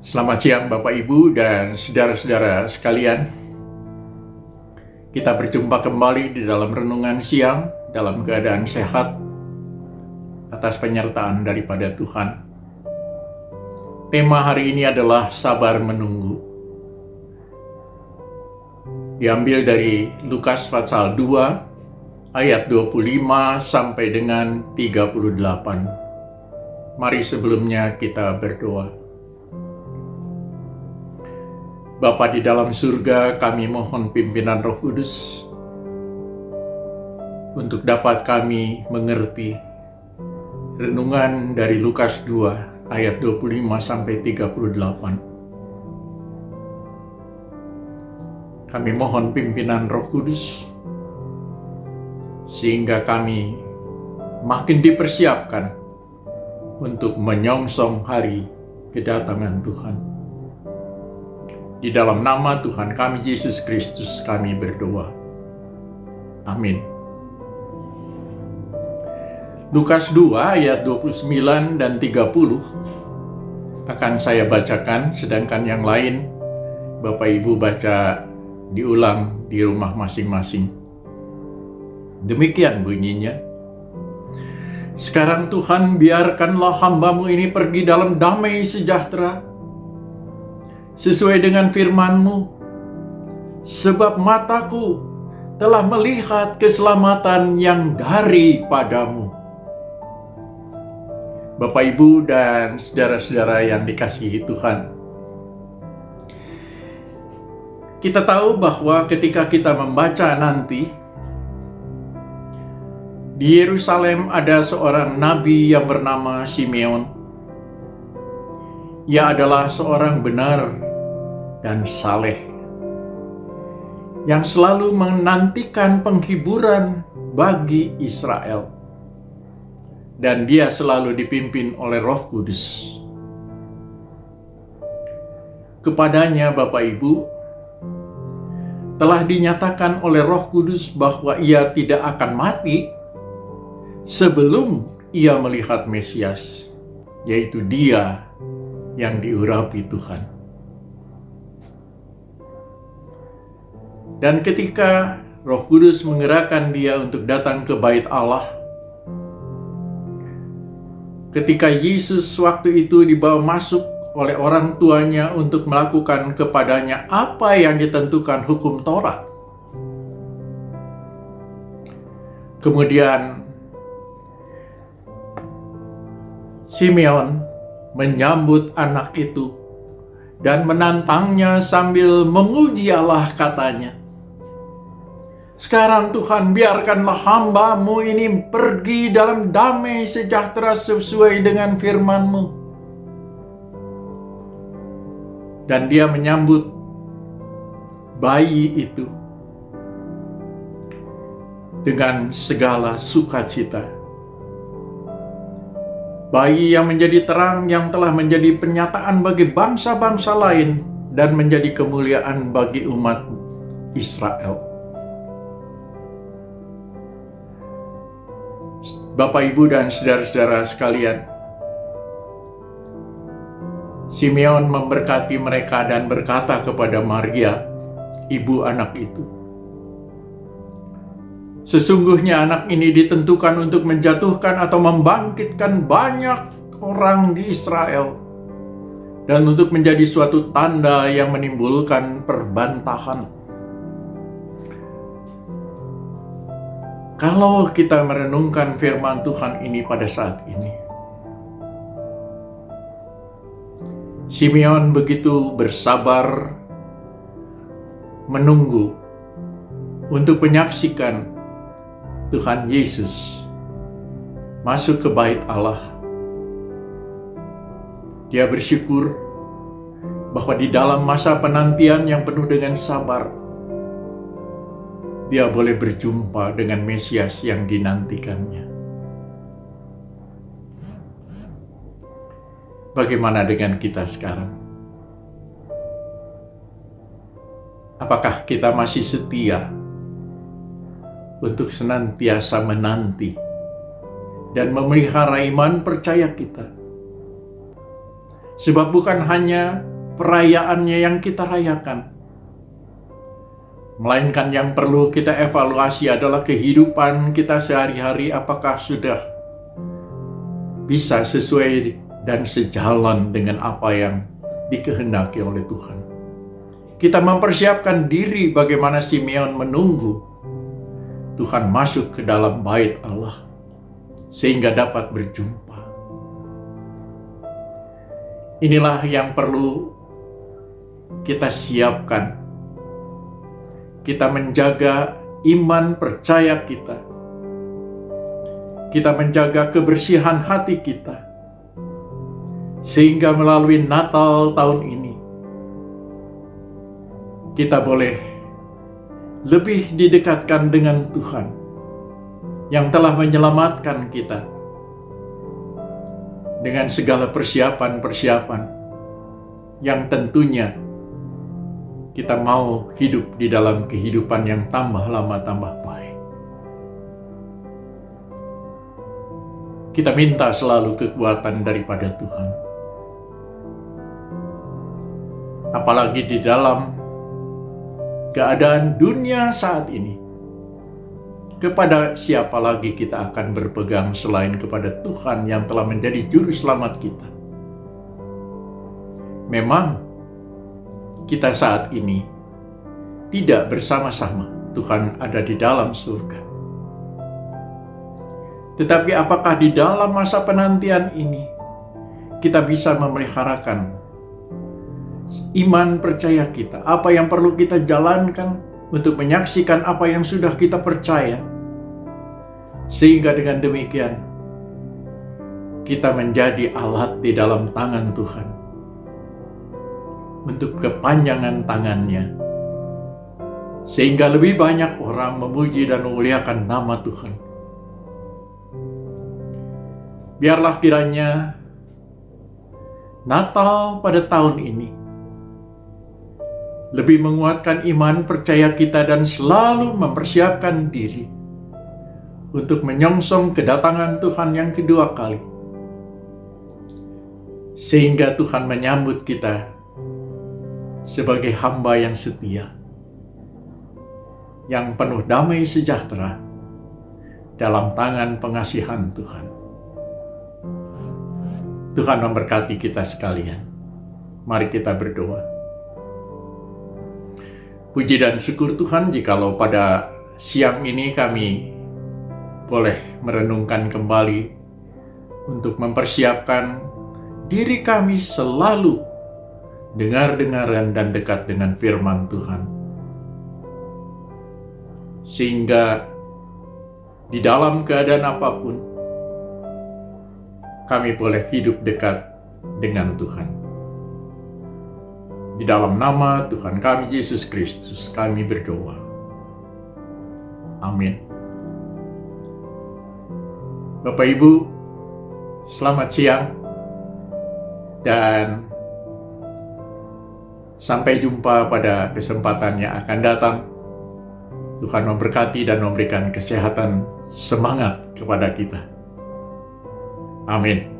Selamat siang Bapak Ibu dan saudara-saudara sekalian. Kita berjumpa kembali di dalam renungan siang dalam keadaan sehat atas penyertaan daripada Tuhan. Tema hari ini adalah sabar menunggu. Diambil dari Lukas pasal 2 ayat 25 sampai dengan 38. Mari sebelumnya kita berdoa. Bapa di dalam surga, kami mohon pimpinan Roh Kudus untuk dapat kami mengerti renungan dari Lukas 2 ayat 25 sampai 38. Kami mohon pimpinan Roh Kudus sehingga kami makin dipersiapkan untuk menyongsong hari kedatangan Tuhan. Di dalam nama Tuhan kami Yesus Kristus kami berdoa. Amin. Lukas 2 ayat 29 dan 30 akan saya bacakan, sedangkan yang lain Bapak Ibu baca diulang di rumah masing-masing. Demikian bunyinya. Sekarang Tuhan, biarkanlah hamba-Mu ini pergi dalam damai sejahtera sesuai dengan firman-Mu, sebab mataku telah melihat keselamatan yang daripadamu. Bapak, Ibu, dan saudara-saudara yang dikasihi Tuhan, kita tahu bahwa ketika kita membaca nanti, di Yerusalem ada seorang nabi yang bernama Simeon. Ia adalah seorang benar dan saleh yang selalu menantikan penghiburan bagi Israel, dan dia selalu dipimpin oleh Roh Kudus. Kepadanya Bapak Ibu telah dinyatakan oleh Roh Kudus bahwa ia tidak akan mati sebelum ia melihat Mesias, yaitu Dia yang diurapi Tuhan. Dan ketika Roh Kudus menggerakkan dia untuk datang ke bait Allah, ketika Yesus waktu itu dibawa masuk oleh orang tuanya untuk melakukan kepadanya apa yang ditentukan hukum Taurat, kemudian Simeon menyambut anak itu dan menantangnya sambil memuji Allah, katanya, "Sekarang Tuhan, biarkanlah hamba-Mu ini pergi dalam damai sejahtera sesuai dengan firman-Mu." Dan dia menyambut bayi itu dengan segala sukacita. Bayi yang menjadi terang, yang telah menjadi penyataan bagi bangsa-bangsa lain dan menjadi kemuliaan bagi umat Israel. Bapak, Ibu, dan saudara-saudara sekalian, Simeon memberkati mereka dan berkata kepada Maria, ibu anak itu, "Sesungguhnya anak ini ditentukan untuk menjatuhkan atau membangkitkan banyak orang di Israel, dan untuk menjadi suatu tanda yang menimbulkan perbantahan." Kalau kita merenungkan firman Tuhan ini pada saat ini, Simeon begitu bersabar menunggu untuk menyaksikan Tuhan Yesus masuk ke bait Allah. Dia bersyukur bahwa di dalam masa penantian yang penuh dengan sabar, dia boleh berjumpa dengan Mesias yang dinantikannya. Bagaimana dengan kita sekarang? Apakah kita masih setia untuk senantiasa menanti dan memelihara iman percaya kita Sebab bukan hanya perayaannya yang kita rayakan, melainkan yang perlu kita evaluasi adalah kehidupan kita sehari-hari, apakah sudah bisa sesuai dan sejalan dengan apa yang dikehendaki oleh Tuhan. Kita mempersiapkan diri bagaimana Simeon menunggu Tuhan masuk ke dalam bait Allah sehingga dapat berjumpa. Inilah yang perlu kita siapkan. Kita menjaga iman percaya kita. Kita menjaga kebersihan hati kita. Sehingga melalui Natal tahun ini, kita boleh lebih didekatkan dengan Tuhan yang telah menyelamatkan kita dengan segala persiapan-persiapan yang tentunya kita mau hidup di dalam kehidupan yang tambah lama tambah baik. Kita minta selalu kekuatan daripada Tuhan. Apalagi di dalam keadaan dunia saat ini. Kepada siapa lagi kita akan berpegang selain kepada Tuhan yang telah menjadi juru selamat kita? Memang kita saat ini tidak bersama-sama. Tuhan ada di dalam surga. Tetapi apakah di dalam masa penantian ini kita bisa memeliharakan iman percaya kita? Apa yang perlu kita jalankan untuk menyaksikan apa yang sudah kita percaya, sehingga dengan demikian kita menjadi alat di dalam tangan Tuhan untuk kepanjangan tangannya, sehingga lebih banyak orang memuji dan memuliakan nama Tuhan. Biarlah kiranya Natal pada tahun ini lebih menguatkan iman percaya kita dan selalu mempersiapkan diri untuk menyongsong kedatangan Tuhan yang kedua kali. Sehingga Tuhan menyambut kita sebagai hamba yang setia, yang penuh damai sejahtera dalam tangan pengasihan Tuhan. Tuhan memberkati kita sekalian. Mari kita berdoa. Puji dan syukur Tuhan jikalau pada siang ini kami boleh merenungkan kembali untuk mempersiapkan diri kami selalu dengar-dengaran dan dekat dengan firman Tuhan. Sehingga di dalam keadaan apapun kami boleh hidup dekat dengan Tuhan. Di dalam nama Tuhan kami Yesus Kristus kami berdoa. Amin. Bapak Ibu, selamat siang dan sampai jumpa pada kesempatan yang akan datang. Tuhan memberkati dan memberikan kesehatan, semangat kepada kita. Amin.